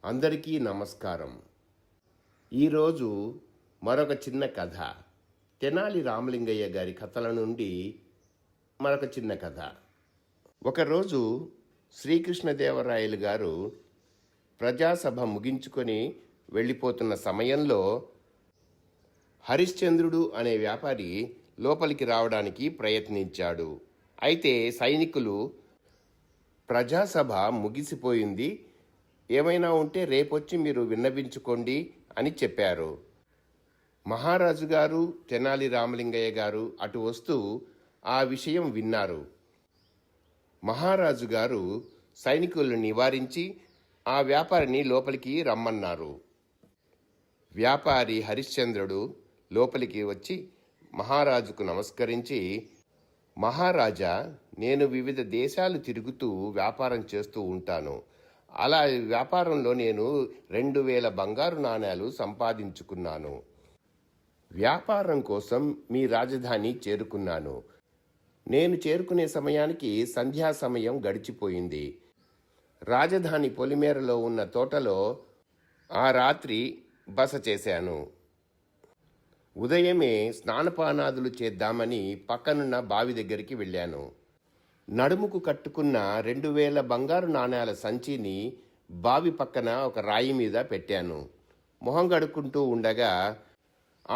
అందరికీ నమస్కారం. ఈరోజు మరొక చిన్న కథ, తెనాలి రామలింగయ్య గారి కథల నుండి మరొక చిన్న కథ. ఒకరోజు శ్రీకృష్ణదేవరాయలు గారు ప్రజాసభ ముగించుకొని వెళ్ళిపోతున్న సమయంలో హరిశ్చంద్రుడు అనే వ్యాపారి లోపలికి రావడానికి ప్రయత్నించాడు. అయితే సైనికులు ప్రజాసభ ముగిసిపోయింది, ఏమైనా ఉంటే రేపొచ్చి మీరు విన్నవించుకోండి అని చెప్పారు. మహారాజు గారు తెనాలి రామలింగయ్య గారు అటు వస్తూ ఆ విషయం విన్నారు. మహారాజు గారు సైనికులను నివారించి ఆ వ్యాపారిని లోపలికి రమ్మన్నారు. వ్యాపారి హరిశ్చంద్రుడు లోపలికి వచ్చి మహారాజుకు నమస్కరించి, మహారాజా, నేను వివిధ దేశాలు తిరుగుతూ వ్యాపారం చేస్తూ ఉంటాను. అలా వ్యాపారంలో నేను 2000 బంగారు నాణేలు సంపాదించుకున్నాను. వ్యాపారం కోసం మీ రాజధాని చేరుకున్నాను. నేను చేరుకునే సమయానికి సంధ్యా సమయం గడిచిపోయింది. రాజధాని పొలిమేరలో ఉన్న తోటలో ఆ రాత్రి బస చేశాను. ఉదయమే స్నానపానాదులు చేద్దామని పక్కనున్న బావి దగ్గరికి వెళ్ళాను. నడుముకు కట్టుకున్న 2000 బంగారు నాణేల సంచిని బావి పక్కన ఒక రాయి మీద పెట్టాను. మొహం కడుక్కుంటూ ఉండగా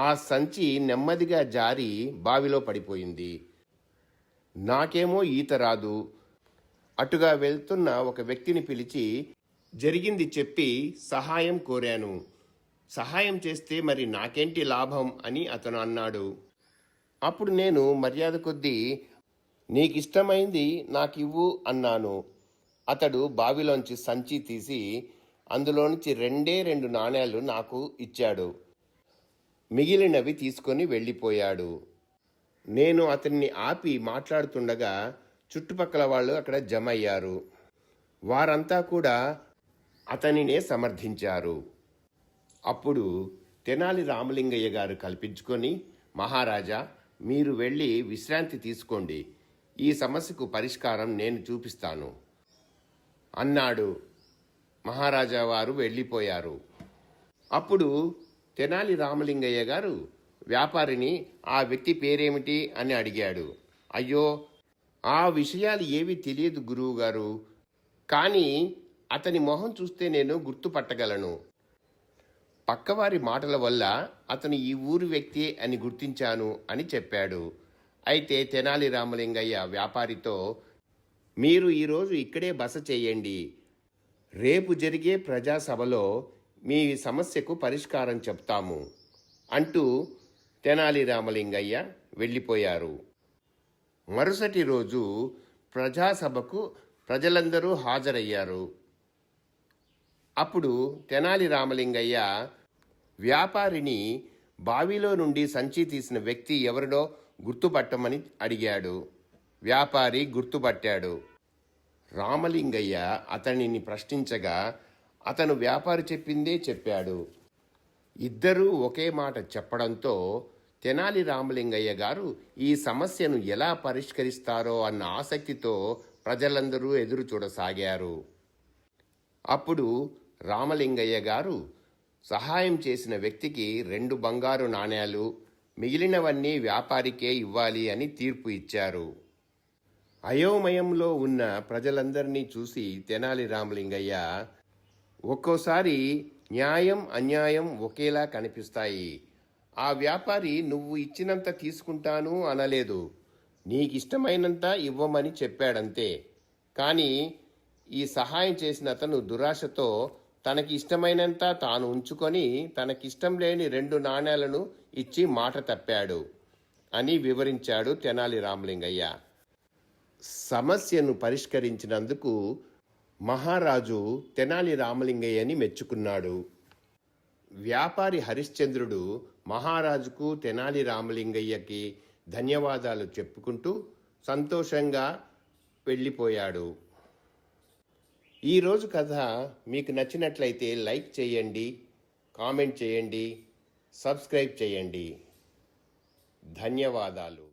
ఆ సంచి నెమ్మదిగా జారి బావిలో పడిపోయింది. నాకేమో ఈత రాదు. అటుగా వెళ్తున్న ఒక వ్యక్తిని పిలిచి జరిగింది చెప్పి సహాయం కోరాను. సహాయం చేస్తే మరి నాకేంటి లాభం అని అతను అన్నాడు. అప్పుడు నేను మర్యాద కొద్దీ నీకిష్టమైంది నాకివ్వు అన్నాను. అతడు బావిలోంచి సంచి తీసి అందులోంచి 2 నాణేలు నాకు ఇచ్చాడు. మిగిలినవి తీసుకొని వెళ్ళిపోయాడు. నేను అతన్ని ఆపి మాట్లాడుతుండగా చుట్టుపక్కల వాళ్ళు అక్కడ జమ అయ్యారు. వారంతా కూడా అతనినే సమర్థించారు. అప్పుడు తెనాలి రామలింగయ్య గారు కల్పించుకొని, మహారాజా, మీరు వెళ్ళి విశ్రాంతి తీసుకోండి, ఈ సమస్యకు పరిష్కారం నేను చూపిస్తాను అన్నాడు. మహారాజా వారు వెళ్ళిపోయారు. అప్పుడు తెనాలి రామలింగయ్య గారు వ్యాపారిని ఆ వ్యక్తి పేరేమిటి అని అడిగాడు. అయ్యో, ఆ విషయాలు ఏవి తెలియదు గురువుగారు, కానీ అతని మొహం చూస్తే నేను గుర్తుపట్టగలను. పక్కవారి మాటల వల్ల అతను ఈ ఊరి వ్యక్తి అని గుర్తించాను అని చెప్పాడు. అయితే తెనాలి రామలింగయ్య వ్యాపారితో, మీరు ఈరోజు ఇక్కడే బస చేయండి, రేపు జరిగే ప్రజాసభలో మీ సమస్యకు పరిష్కారం చెప్తాము అంటూ తెనాలి రామలింగయ్య వెళ్ళిపోయారు. మరుసటి రోజు ప్రజాసభకు ప్రజలందరూ హాజరయ్యారు. అప్పుడు తెనాలి రామలింగయ్య వ్యాపారిని బావిలో నుండి సంచి తీసిన వ్యక్తి ఎవరినో గుర్తుపట్టమని అడిగాడు. వ్యాపారి గుర్తుపట్టాడు. రామలింగయ్య అతనిని ప్రశ్నించగా అతను వ్యాపారి చెప్పిందే చెప్పాడు. ఇద్దరూ ఒకే మాట చెప్పడంతో తెనాలి రామలింగయ్య గారు ఈ సమస్యను ఎలా పరిష్కరిస్తారో అన్న ఆసక్తితో ప్రజలందరూ ఎదురు చూడసాగారు. అప్పుడు రామలింగయ్య గారు సహాయం చేసిన వ్యక్తికి 2 బంగారు నాణేలు, మిగిలినవన్నీ వ్యాపారికే ఇవ్వాలి అని తీర్పు ఇచ్చారు. అయోమయంలో ఉన్న ప్రజలందరినీ చూసి తెనాలి రామలింగయ్య, ఒక్కోసారి న్యాయం అన్యాయం ఒకేలా కనిపిస్తాయి. ఆ వ్యాపారి నువ్వు ఇచ్చినంత తీసుకుంటాను అనలేదు, నీకిష్టమైనంత ఇవ్వమని చెప్పాడంతే. కానీ ఈ సహాయం చేసిన అతను దురాశతో తనకి ఇష్టమైనంత తాను ఉంచుకొని తనకిష్టం లేని 2 నాణేలను ఇచ్చి మాట తప్పాడు అని వివరించాడు తెనాలి రామలింగయ్య. సమస్యను పరిష్కరించినందుకు మహారాజు తెనాలి రామలింగయ్యని మెచ్చుకున్నాడు. వ్యాపారి హరిశ్చంద్రుడు మహారాజుకు తెనాలి రామలింగయ్యకి ధన్యవాదాలు చెప్పుకుంటూ సంతోషంగా వెళ్ళిపోయాడు. ఈరోజు కథ మీకు నచ్చినట్లయితే లైక్ చేయండి, కామెంట్ చేయండి, సబ్స్క్రైబ్ చేయండి. ధన్యవాదాలు.